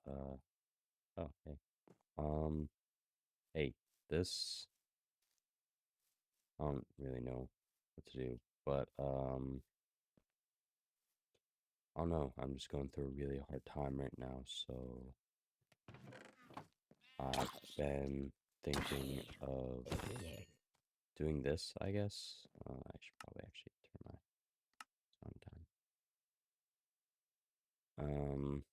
Oh, hey. Um, hey, this, I don't really know what to do, but, I don't know. I'm just going through a really hard time right now, so I've been thinking of doing this, I guess. I should probably actually turn my sound down. Um,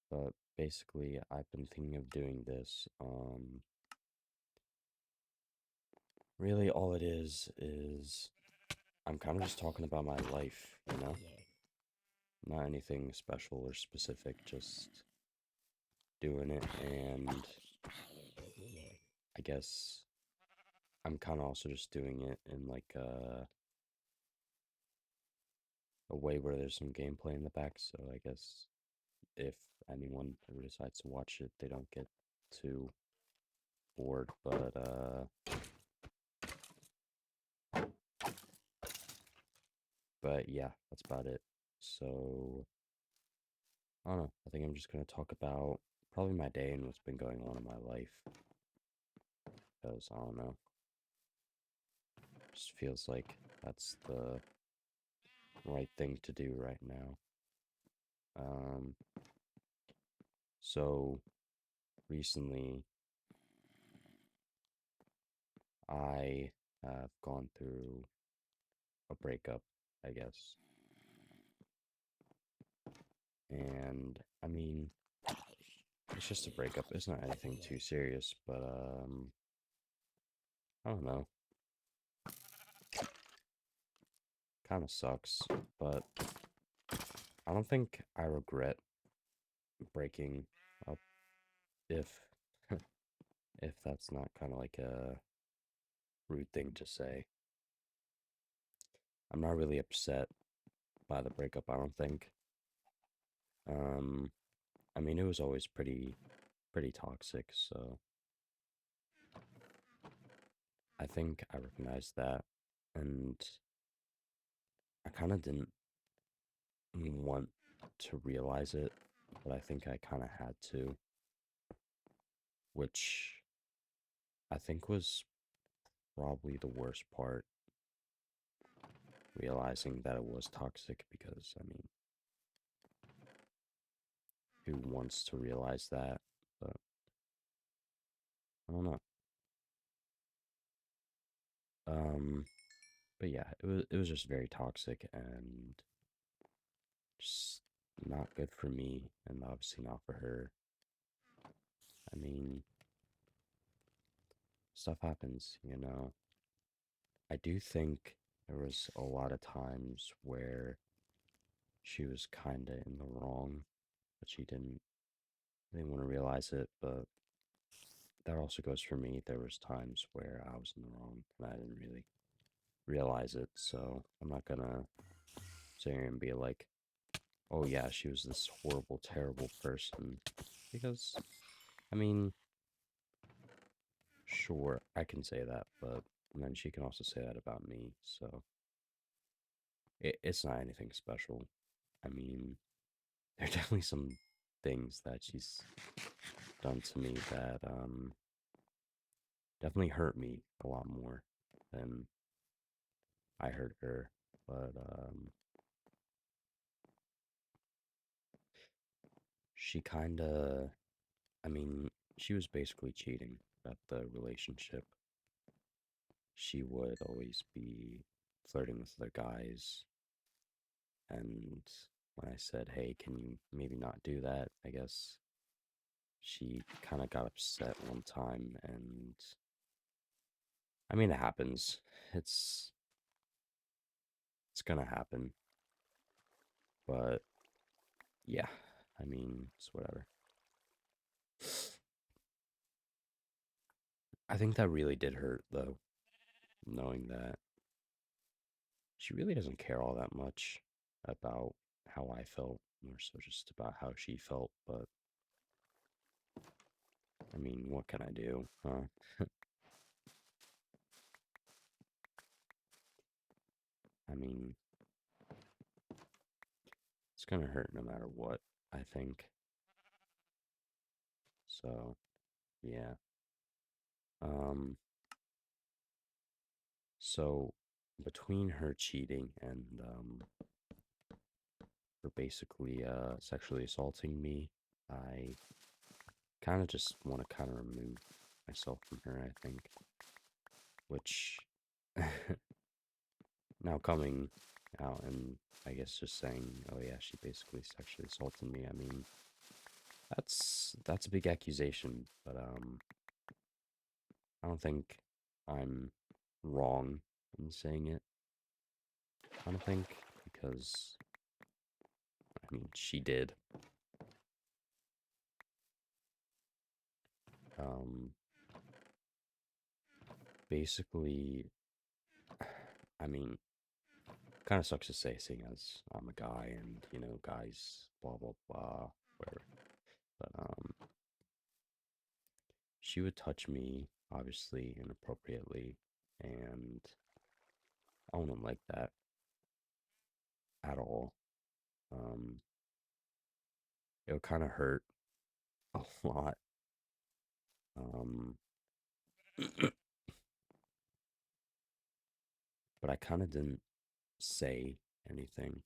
but basically, I've been thinking of doing this. Really all it is I'm kind of just talking about my life, you know? Not anything special or specific, just doing it. And I guess I'm kind of also just doing it in like a way where there's some gameplay in the back. So I guess if anyone ever decides to watch it, they don't get too bored. But yeah, that's about it. So I don't know. I think I'm just gonna talk about probably my day and what's been going on in my life. Because I don't know. Just feels like that's the right thing to do right now. Um, so recently I have gone through a breakup, I guess. And I mean, it's just a breakup. It's not anything too serious, but I don't know. Kind of sucks, but I don't think I regret breaking up if if that's not kind of like a rude thing to say. I'm not really upset by the breakup, I don't think. Um, I mean, it was always pretty toxic, so I think I recognized that, and I kind of didn't want to realize it, but I think I kind of had to, which I think was probably the worst part, realizing that it was toxic, because I mean, who wants to realize that? But I don't know. Um, but yeah, it was just very toxic and just not good for me, and obviously not for her. I mean, stuff happens, you know. I do think there was a lot of times where she was kind of in the wrong, but she didn't want to realize it. But that also goes for me. There was times where I was in the wrong and I didn't really realize it. So I'm not gonna sit here and be like, "Oh yeah, she was this horrible, terrible person," because I mean, sure, I can say that, but then she can also say that about me. So it's not anything special. I mean, there are definitely some things that she's done to me that definitely hurt me a lot more than I hurt her. But she kind of, I mean, she was basically cheating at the relationship. She would always be flirting with other guys. And when I said, hey, can you maybe not do that? I guess she kind of got upset one time. And I mean, it happens. It's it's gonna happen. But yeah, I mean, it's whatever. I think that really did hurt, though, knowing that she really doesn't care all that much about how I felt, more so just about how she felt. But I mean, what can I do, huh? I mean, gonna hurt no matter what, I think. So, yeah. Um, so between her cheating and for basically sexually assaulting me, I kind of just want to kind of remove myself from her, I think. Which now coming out and I guess just saying, oh yeah, she basically sexually assaulted me. I mean, that's a big accusation, but I don't think I'm wrong in saying it. I don't think because I mean she did. Um, basically, I mean, kind of sucks to say, seeing as I'm a guy and you know guys, blah blah blah, whatever. But she would touch me obviously inappropriately, and I wouldn't like that at all. Um, it would kind of hurt a lot. Um, but I kind of didn't say anything,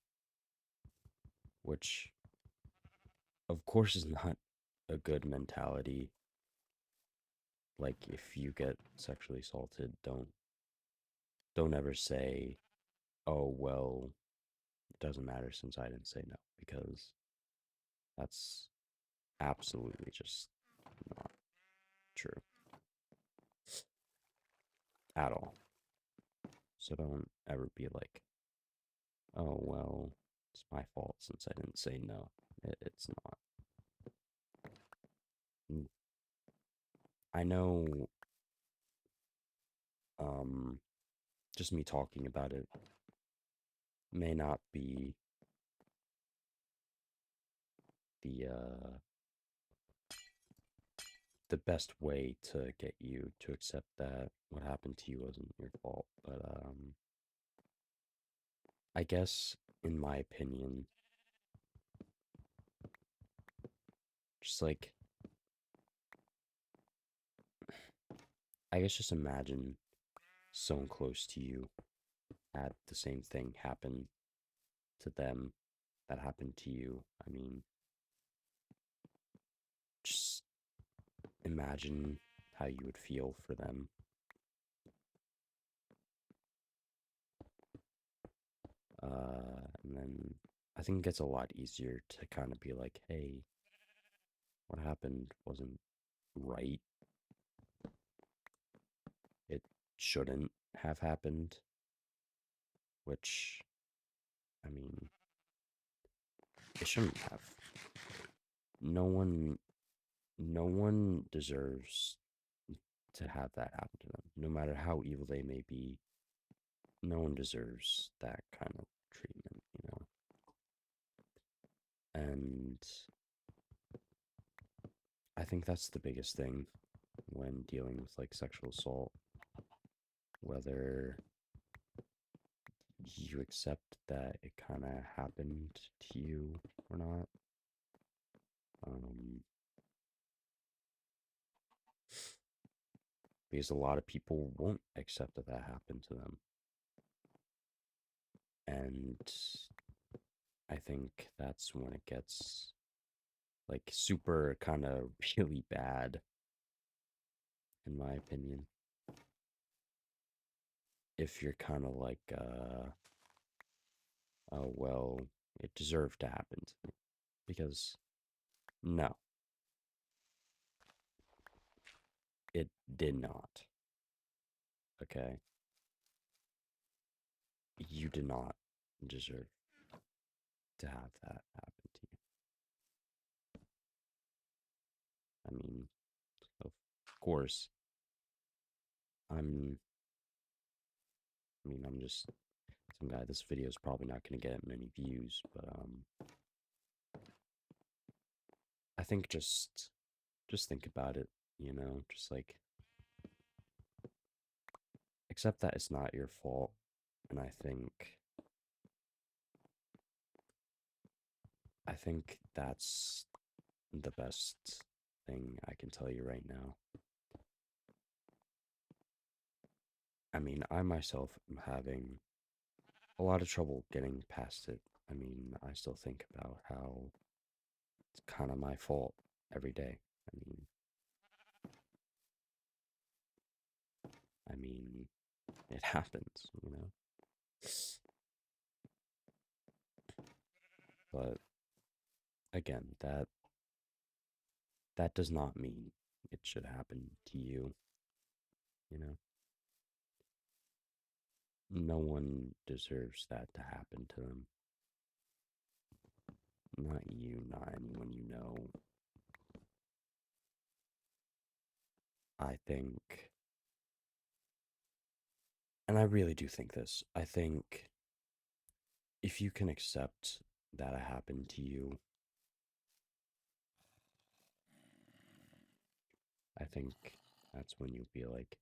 which of course is not a good mentality. Like if you get sexually assaulted, don't ever say, "Oh, well, it doesn't matter since I didn't say no," because that's absolutely just not true at all. So don't ever be like, "Oh, well, it's my fault since I didn't say no." It's not. Mm, I know um just me talking about it may not be the the best way to get you to accept that what happened to you wasn't your fault. But I guess in my opinion, just like I guess just imagine someone close to you had the same thing happen to them that happened to you. I mean, just imagine how you would feel for them. And then I think it gets a lot easier to kind of be like, hey, what happened wasn't right. It shouldn't have happened, which, I mean, it shouldn't have. No one, no one deserves to have that happen to them. No matter how evil they may be, no one deserves that kind of treatment, you know? And I think that's the biggest thing when dealing with like sexual assault, whether you accept that it kind of happened to you or not. Um, because a lot of people won't accept that that happened to them. And I think that's when it gets like super kind of really bad, in my opinion. If you're kind of like, oh, well, it deserved to happen to me. Because no, it did not. Okay. You did not deserve to have that happen to you. I mean, of course, I'm, I'm just some guy. This video is probably not going to get many views, but I think just think about it, you know, just like accept that it's not your fault. And I think I think that's the best thing I can tell you right now. I mean, I myself am having a lot of trouble getting past it. I mean, I still think about how it's kind of my fault every day. I mean, it happens, you know? But again, that does not mean it should happen to you, you know? No one deserves that to happen to them. Not you, not anyone you know. I think, and I really do think this, I think if you can accept that it happened to you, I think that's when you'll be like,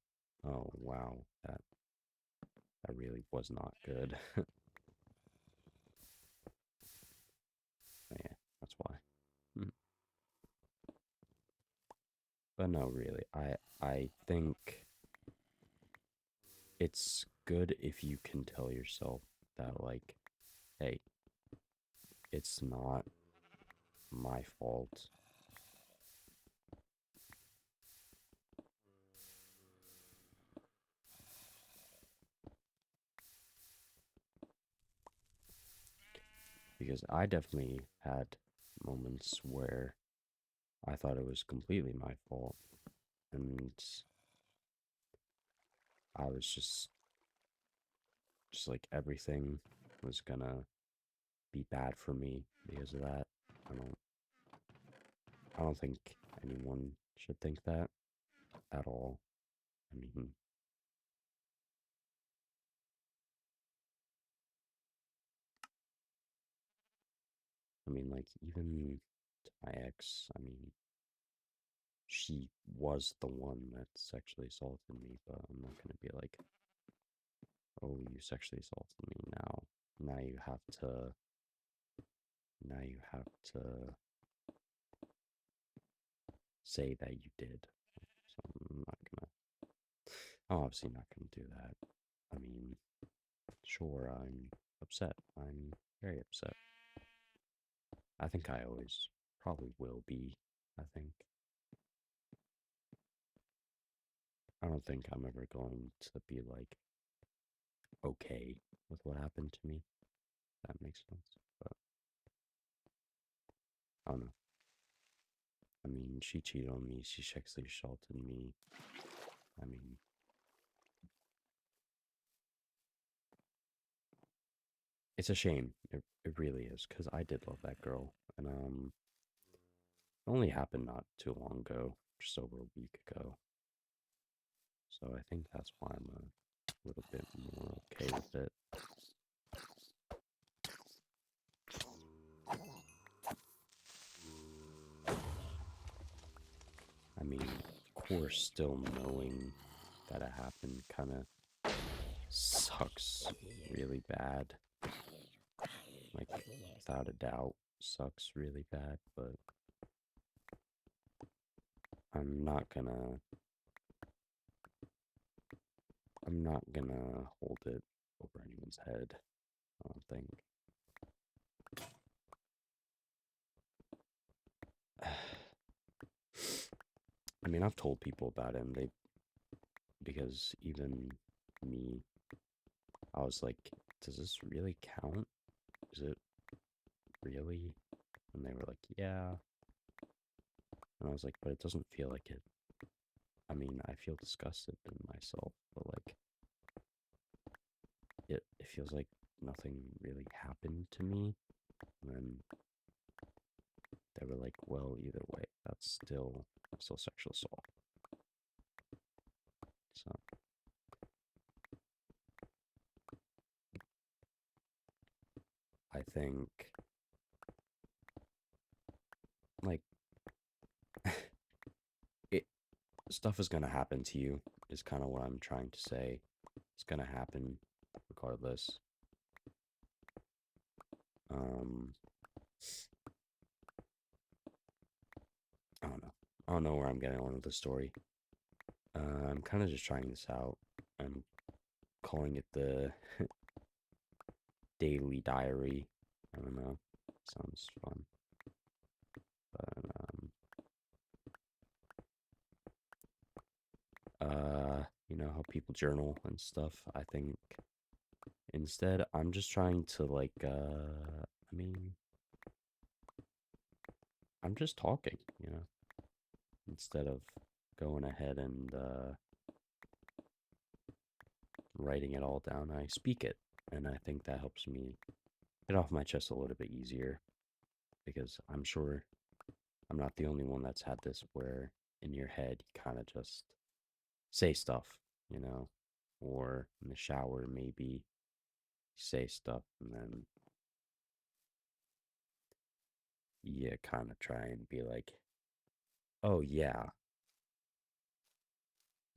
oh wow, that really was not good. Yeah, that's why. Mm. But no, really, I think it's good if you can tell yourself that like, hey, it's not my fault. Because I definitely had moments where I thought it was completely my fault, and I was just like everything was gonna be bad for me because of that. I don't I don't think anyone should think that at all. I mean, like even to my ex, I mean, she was the one that sexually assaulted me, but I'm not gonna be like, oh, you sexually assaulted me now. Now you have to now you have to say that you did. So I'm obviously not gonna do that. I mean, sure, I'm upset. I'm very upset. I think I always probably will be. I think. I don't think I'm ever going to be like okay with what happened to me. That makes sense. But I don't know. I mean, she cheated on me. She sexually assaulted me. I mean, it's a shame. It really is because I did love that girl, and it only happened not too long ago, just over a week ago. So I think that's why I'm a little bit more okay with it. I mean, of course, still knowing that it happened kind of sucks really bad. Like, without a doubt, sucks really bad, but I'm not gonna, I'm not gonna hold it over anyone's head, I don't think. I mean, I've told people about it, and because even me, I was like, does this really count? Is it really? And they were like, yeah. And I was like, but it doesn't feel like it. I mean, I feel disgusted in myself, but like, it feels like nothing really happened to me. And then they were like, well, either way, that's still sexual assault. So I think like it stuff is gonna happen to you is kind of what I'm trying to say. It's gonna happen regardless. Um I don't know where I'm getting on with the story. I'm kind of just trying this out. I'm calling it the daily diary. I don't know. Sounds fun. But you know how people journal and stuff. I think instead I'm just trying to like I mean, I'm just talking, you know, instead of going ahead and writing it all down. I speak it, and I think that helps me get off my chest a little bit easier because I'm sure I'm not the only one that's had this where in your head you kind of just say stuff, you know, or in the shower maybe say stuff and then you kind of try and be like, oh yeah,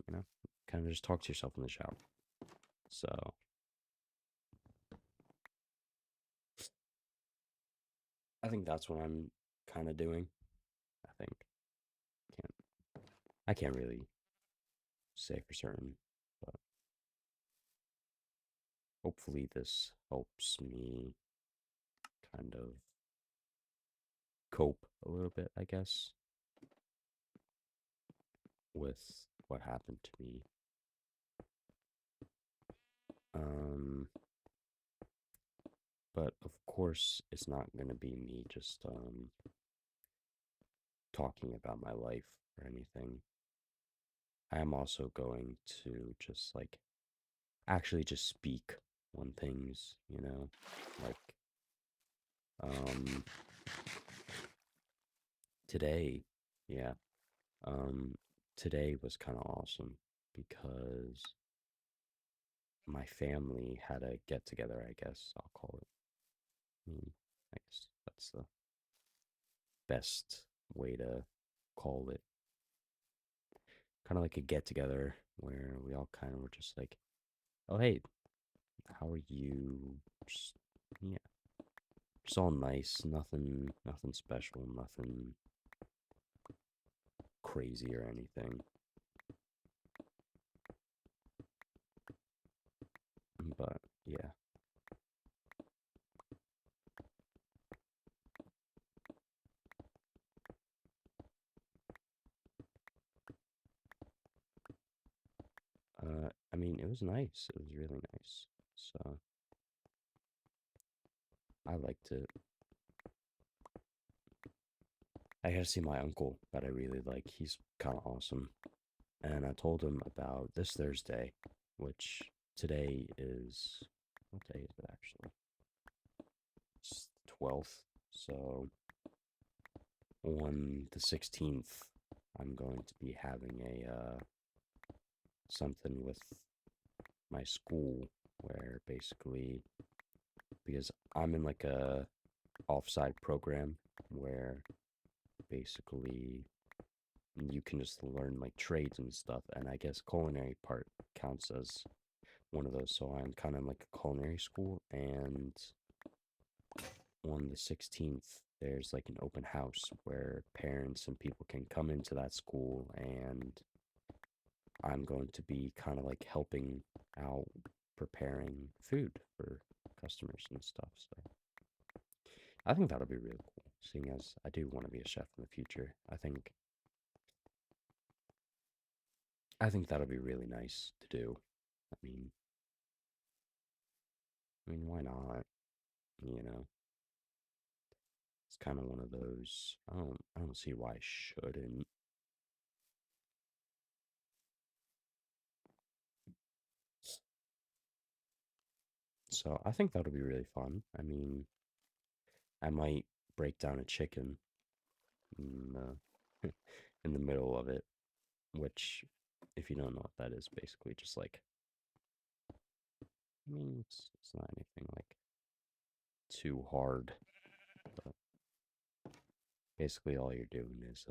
you know, kind of just talk to yourself in the shower. So I think that's what I'm kind of doing. I think can't I can't really say for certain, but hopefully this helps me kind of cope a little bit, I guess, with what happened to me. Um, but of course, it's not gonna be me just talking about my life or anything. I am also going to just like actually just speak on things, you know, like um today, yeah, um today was kind of awesome because my family had a get together, I guess I'll call it. I guess that's the best way to call it. Kind of like a get together where we all kind of were just like, oh, hey, how are you? Just, yeah, just all nice, nothing special, nothing crazy or anything. But yeah, I mean, it was nice. It was really nice. So I liked it. I got to see my uncle that I really like. He's kind of awesome. And I told him about this Thursday, which today is, what day is it actually? It's the 12th. So on the 16th, I'm going to be having a something with my school where basically because I'm in like a offside program where basically you can just learn like trades and stuff, and I guess culinary part counts as one of those. So I'm kind of like a culinary school, and on the 16th, there's like an open house where parents and people can come into that school, and I'm going to be kind of like helping out preparing food for customers and stuff. So I think that'll be really cool, seeing as I do want to be a chef in the future. I think that'll be really nice to do. I mean, why not? You know, it's kind of one of those. I don't see why I shouldn't. So I think that'll be really fun. I mean, I might break down a chicken in in the middle of it, which, if you don't know what that is, basically just like, I mean, it's not anything like too hard, but basically all you're doing is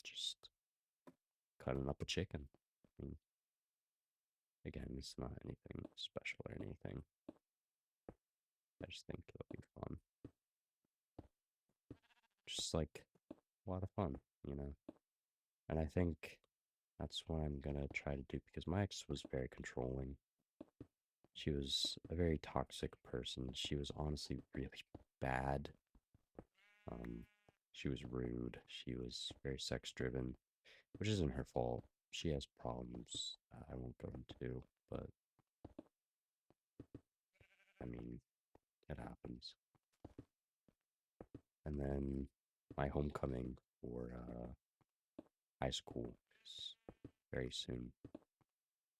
just cutting up a chicken. I mean, again, it's not anything special or anything. I just think it'll be fun. Just like a lot of fun. you know? And I think that's what I'm gonna try to do because my ex was very controlling. She was a very toxic person. She was honestly really bad. Um, she was rude. She was very sex driven, which isn't her fault. She has problems I won't go into, but I mean, it happens. And then my homecoming for high school is very soon,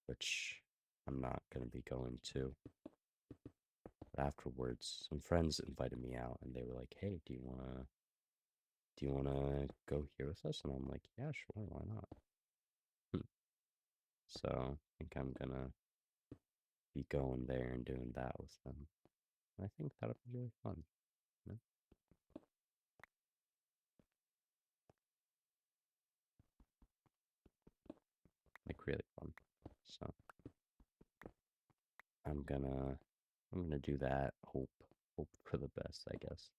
which I'm not going to be going to. But afterwards, some friends invited me out and they were like, "Hey, do you wanna go here with us?" And I'm like, "Yeah, sure, why not?" So I think I'm gonna be going there and doing that with them. I think that'll be really fun. You know? Like really fun. So I'm gonna I'm gonna do that. Hope for the best, I guess.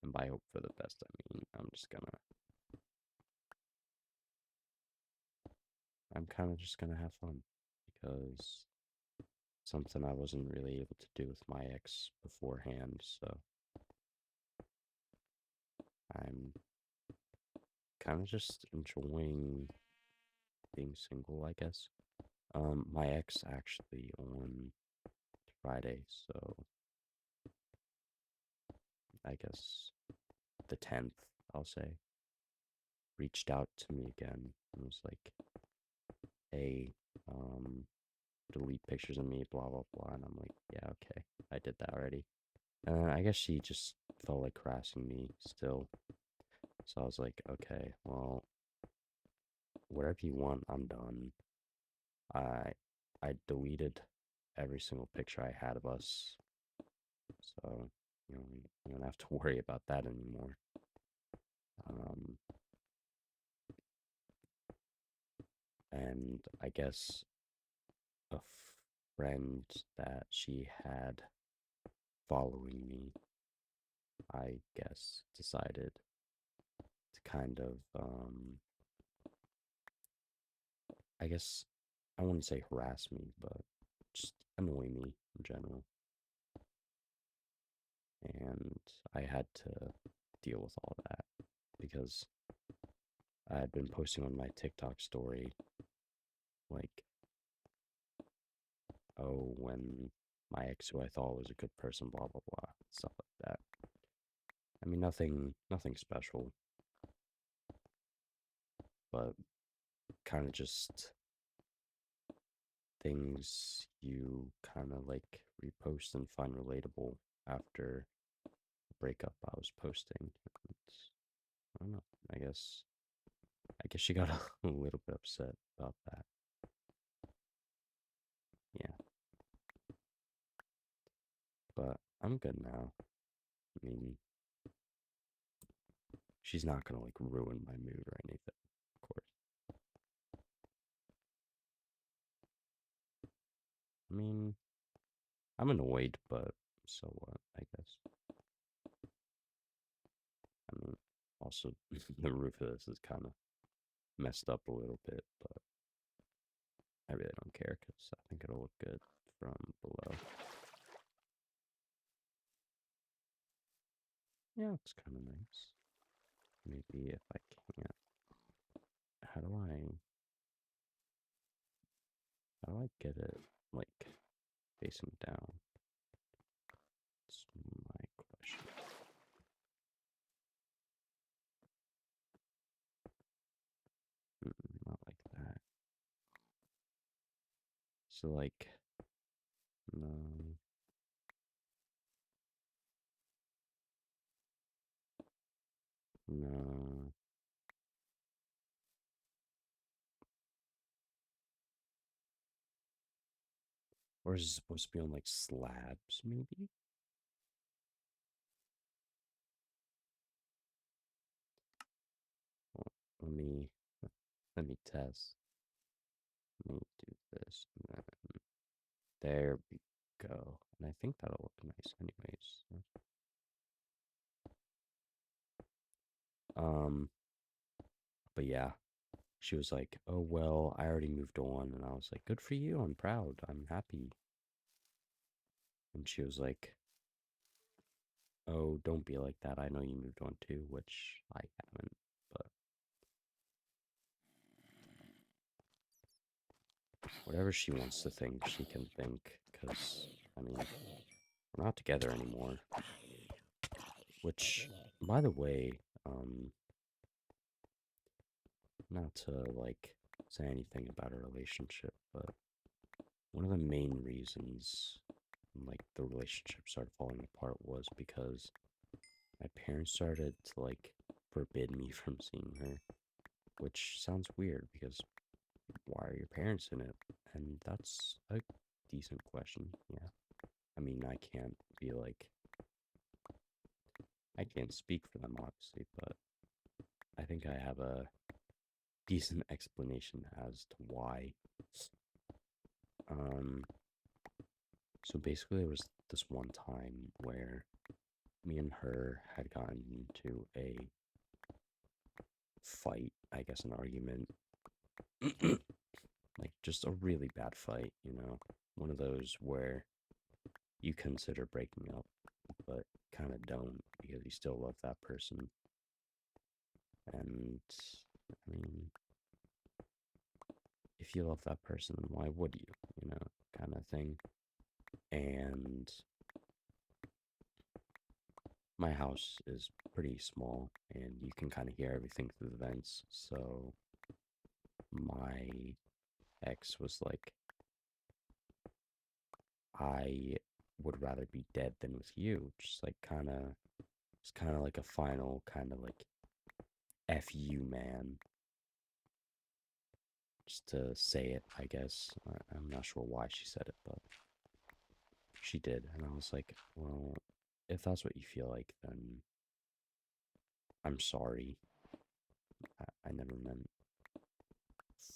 And by hope for the best, I mean I'm kind of just gonna have fun because something I wasn't really able to do with my ex beforehand. So I'm kind of just enjoying being single, I guess. My ex actually on Friday, so I guess the 10th, I'll say, reached out to me again and was like, "Hey, um, delete pictures of me, blah blah blah." And I'm like, "Yeah, okay, I did that already." And I guess she just felt like harassing me still, so I was like, "Okay, well, whatever you want, I'm done." I I deleted every single picture I had of us, so you don't have to worry about that anymore. Um, and I guess a friend that she had following me, I guess, decided to kind of, I guess, I wouldn't say harass me, but just annoy me in general. And I had to deal with all that because I had been posting on my TikTok story, like, oh, when my ex, who I thought was a good person, blah, blah, blah, stuff like that. I mean, nothing special, but kind of just things you kind of like repost and find relatable after the breakup I was posting. I don't know. I guess I guess she got a little bit upset about that. Yeah, but I'm good now. I mean, she's not gonna like ruin my mood or anything, of course. I mean, I'm annoyed, but so what? I guess. I mean, also the roof of this is kind of messed up a little bit, but I really don't care because I think it'll look good from below. Yeah, it's kind of nice. Maybe if I can't, how do I, how do I get it like facing down? It's my question. Not like that. So like, no, no. Or is it supposed to be on like slabs, maybe? Well, let me let me test. Let me do this. And then there we go. And I think that'll look nice anyways. Um But yeah, she was like, "Oh, well, I already moved on." And I was like, "Good for you. I'm proud. I'm happy." And she was like, "Oh, don't be like that. I know you moved on too," which I haven't. But whatever she wants to think, she can think. Because, I mean, we're not together anymore. Which, by the way, not to like say anything about our relationship, but one of the main reasons like the relationship started falling apart was because my parents started to like forbid me from seeing her, which sounds weird because why are your parents in it? And that's a decent question. Yeah. I mean, I can't speak for them obviously, but I think I have a decent explanation as to why. Um so basically there was this one time where me and her had gotten into a fight, I guess an argument. Like just a really bad fight, you know, one of those where you consider breaking up, but kind of don't because you still love that person. And I mean, if you love that person, why would you, you know, kind of thing. And my house is pretty small and you can kind of hear everything through the vents. So my ex was like, I would rather be dead than with you. Just like it's kind of like a final kind of like F you, man. Just to say it, I guess. I'm not sure why she said it, but she did. And I was like, well, if that's what you feel like, then I'm sorry. I never meant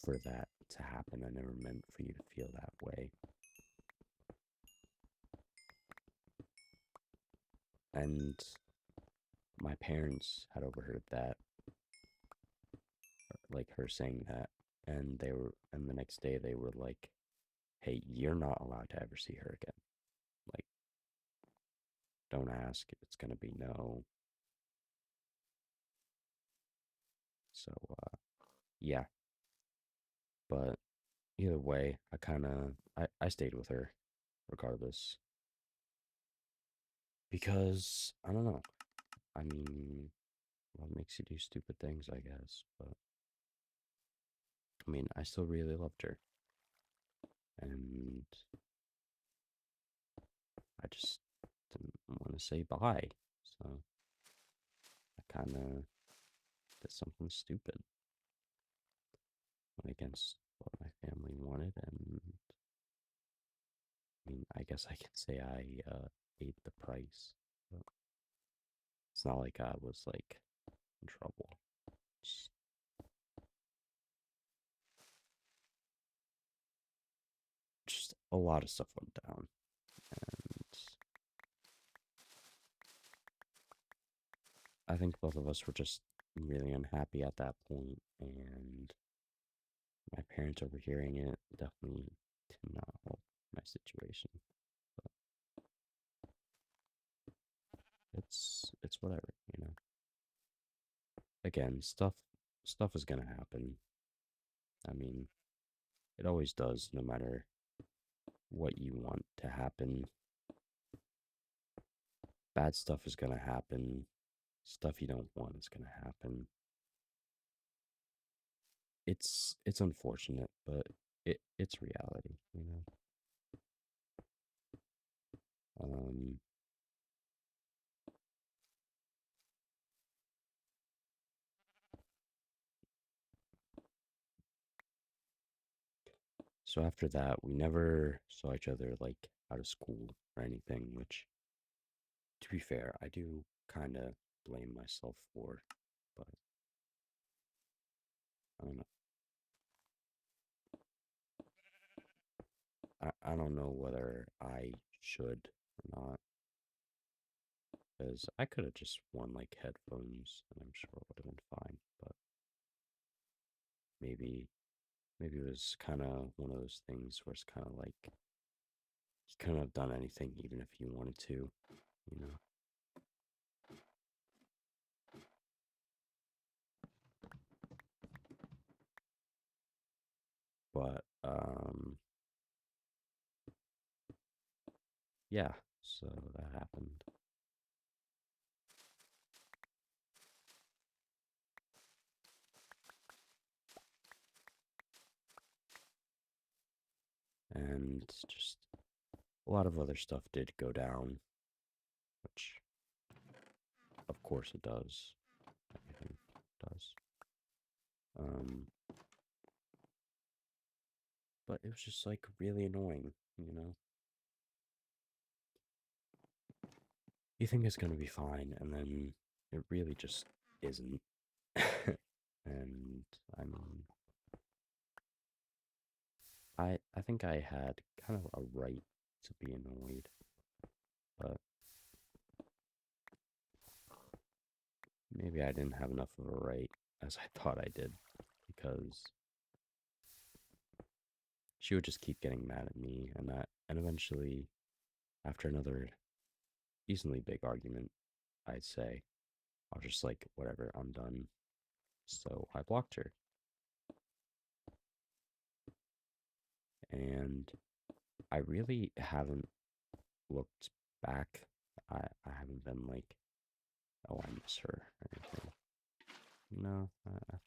for that to happen. I never meant for you to feel that way. And my parents had overheard that, like her saying that. And the next day they were like, hey, you're not allowed to ever see her again. Like, don't ask. It's going to be no. So, yeah. But either way, I stayed with her regardless because I don't know. I mean, what makes you do stupid things, I guess. But I mean, I still really loved her. And I just didn't want to say bye. So I kind of did something stupid. Went against what my family wanted. And I mean, I guess I can say I paid the price. But it's not like I was like in trouble. Just, just a lot of stuff went down. And I think both of us were just really unhappy at that point. And my parents overhearing it definitely did not help my situation. But it's whatever, you know. Again, stuff is gonna happen. I mean, it always does, no matter what you want to happen. Bad stuff is gonna happen. Stuff you don't want is gonna happen. It's unfortunate, but it's reality, you know. Um, so after that, we never saw each other like out of school or anything, which to be fair, I do kind of blame myself for, but I don't know. I don't know whether I should or not, because I could have just worn like headphones and I'm sure it would have been fine, but Maybe maybe it was kind of one of those things where it's kind of like you couldn't have done anything even if you wanted to, you know. But yeah, so that happened. And just a lot of other stuff did go down, which of course it does. Everything does. Um, but it was just like really annoying, you know? You think it's gonna be fine, and then it really just isn't. And I mean, I think I had kind of a right to be annoyed, but maybe I didn't have enough of a right as I thought I did, because she would just keep getting mad at me, and eventually, after another decently big argument, I'd say, I was just like, whatever, I'm done. So I blocked her. And I really haven't looked back. I haven't been like, oh, I miss her or anything. No, I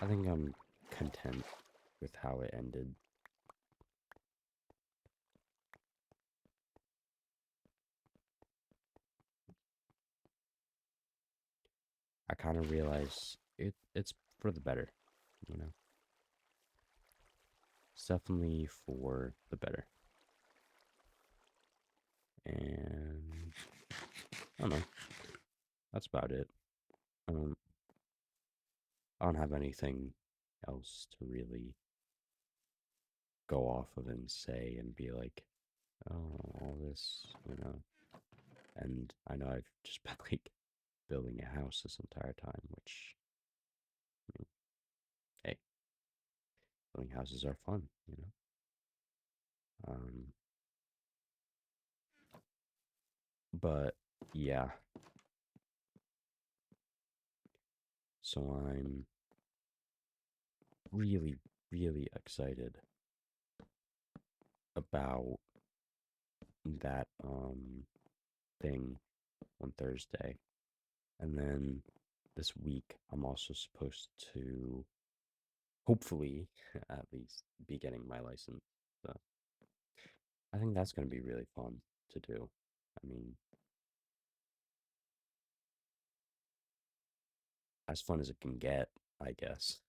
think I'm content with how it ended. I kind of realize it's for the better, you know. It's definitely for the better. And I don't know. That's about it. Um, I don't have anything else to really go off of and say and be like, oh, all this, you know. And I know I've just been like building a house this entire time, which, I mean, hey, building houses are fun, you know. Um, but yeah, so I'm really, really excited about that thing on Thursday. And then this week I'm also supposed to hopefully at least be getting my license. So I think that's going to be really fun to do. I mean, as fun as it can get, I guess.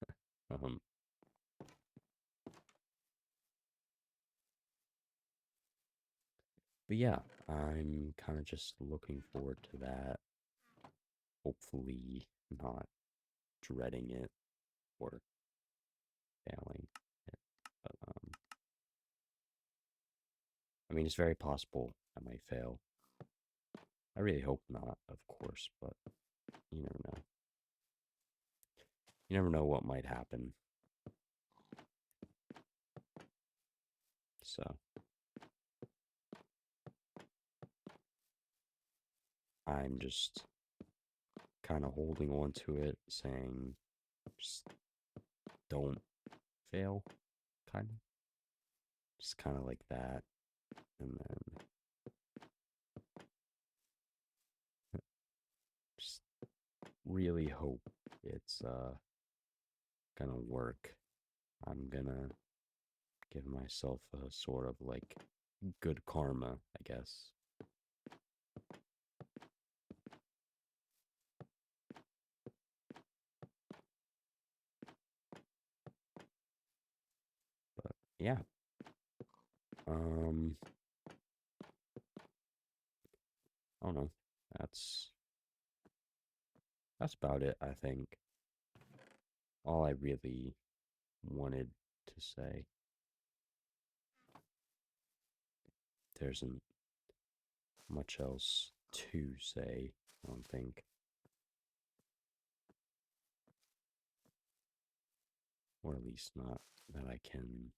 um, but yeah, I'm kind of just looking forward to that. Hopefully, not dreading it or failing it. But I mean, it's very possible I might fail. I really hope not, of course, but you never know. You never know what might happen. So I'm just kind of holding on to it, saying, just don't fail, kind of. Just kind of like that. And then just really hope it's gonna work. I'm gonna give myself a sort of like good karma, I guess. But yeah. Um I don't know. That's that's about it, I think. All I really wanted to say. There isn't much else to say, I don't think. or at least not that I can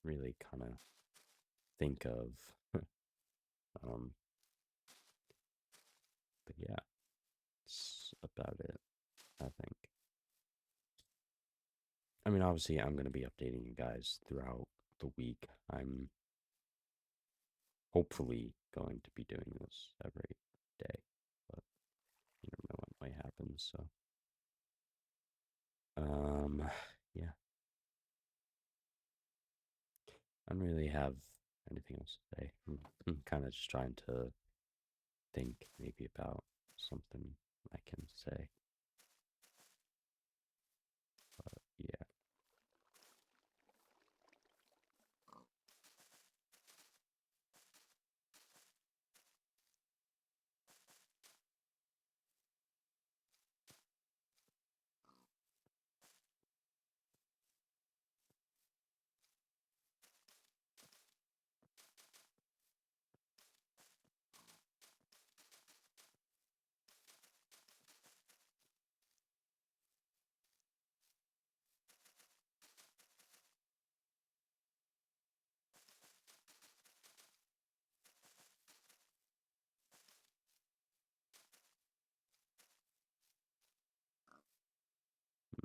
really kind of think of. um, but yeah, that's about it, I think. I mean, obviously, I'm going to be updating you guys throughout the week. I'm hopefully going to be doing this every day, but you never know what might happen. So, yeah, I don't really have anything else to say. I'm kind of just trying to think maybe about something I can say. But yeah.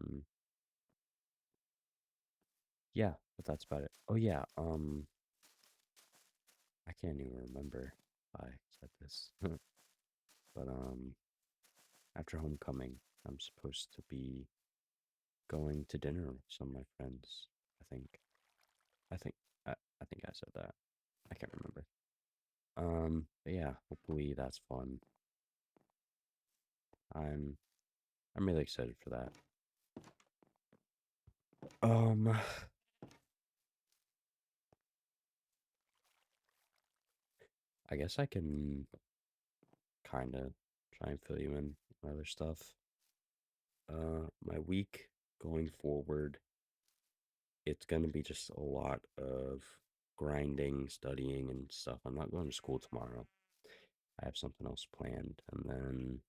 Mm, yeah, but that's about it. Oh yeah, I can't even remember if I said this. But after homecoming, I'm supposed to be going to dinner with some of my friends. I think. I think I think I said that. I can't remember. But yeah, hopefully that's fun. I'm I'm really excited for that. Um, I guess I can kind of try and fill you in on other stuff. My week going forward, it's gonna be just a lot of grinding, studying, and stuff. I'm not going to school tomorrow. I have something else planned, and then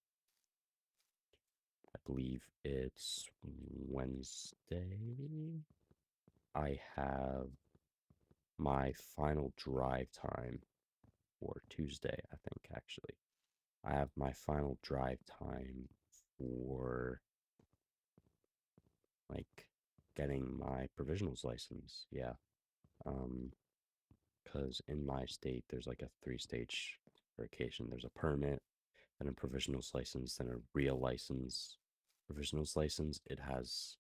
I believe it's Wednesday. I have my final drive time, or Tuesday, I think, actually. I have my final drive time for like getting my provisionals license. Yeah. Um, because in my state there's like a three-stage verification. There's a permit, then a provisionals license, then a real license. Provisionals license, it has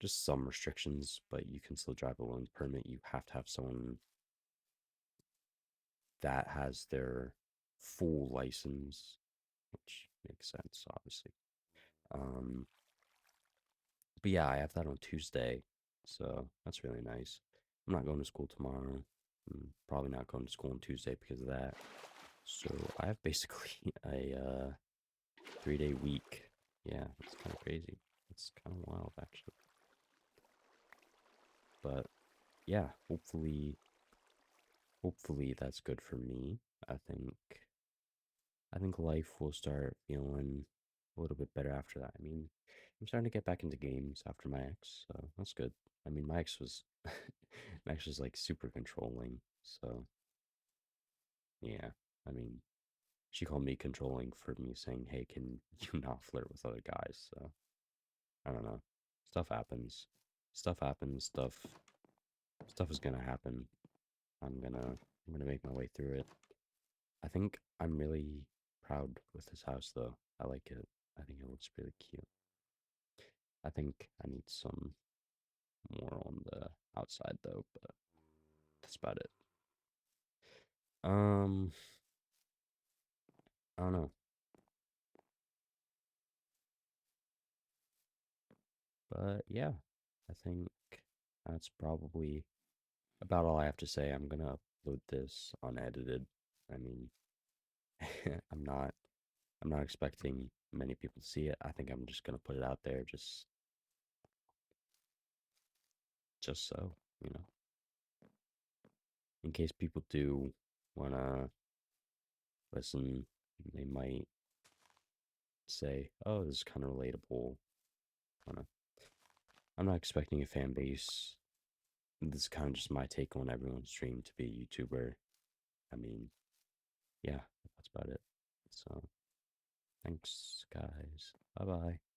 just some restrictions, but you can still drive a loan permit. You have to have someone that has their full license, which makes sense, obviously. Um, but yeah, I have that on Tuesday, so that's really nice. I'm not going to school tomorrow. I'm probably not going to school on Tuesday because of that. So I have basically a 3-day week. Yeah, it's kind of crazy. It's kind of wild, actually. But yeah, hopefully that's good for me. I think I think life will start feeling a little bit better after that. I mean, I'm starting to get back into games after my ex, so that's good. I mean, my ex was my ex was like super controlling, so yeah. I mean, she called me controlling for me saying, "Hey, can you not flirt with other guys?" So I don't know. Stuff happens. Stuff happens. Stuff is gonna happen. I'm gonna make my way through it. I think I'm really proud with this house though. I like it. I think it looks really cute. I think I need some more on the outside though, but that's about it. Um, I don't know. But yeah, I think that's probably about all I have to say. I'm gonna upload this unedited. I mean, I'm not I'm not expecting many people to see it. I think I'm just gonna put it out there just so, you know, in case people do wanna listen, they might say, "Oh, this is kind of relatable." I don't know. I'm not expecting a fan base. This is kind of just my take on everyone's dream to be a YouTuber. I mean, yeah, that's about it. So, thanks, guys. Bye bye.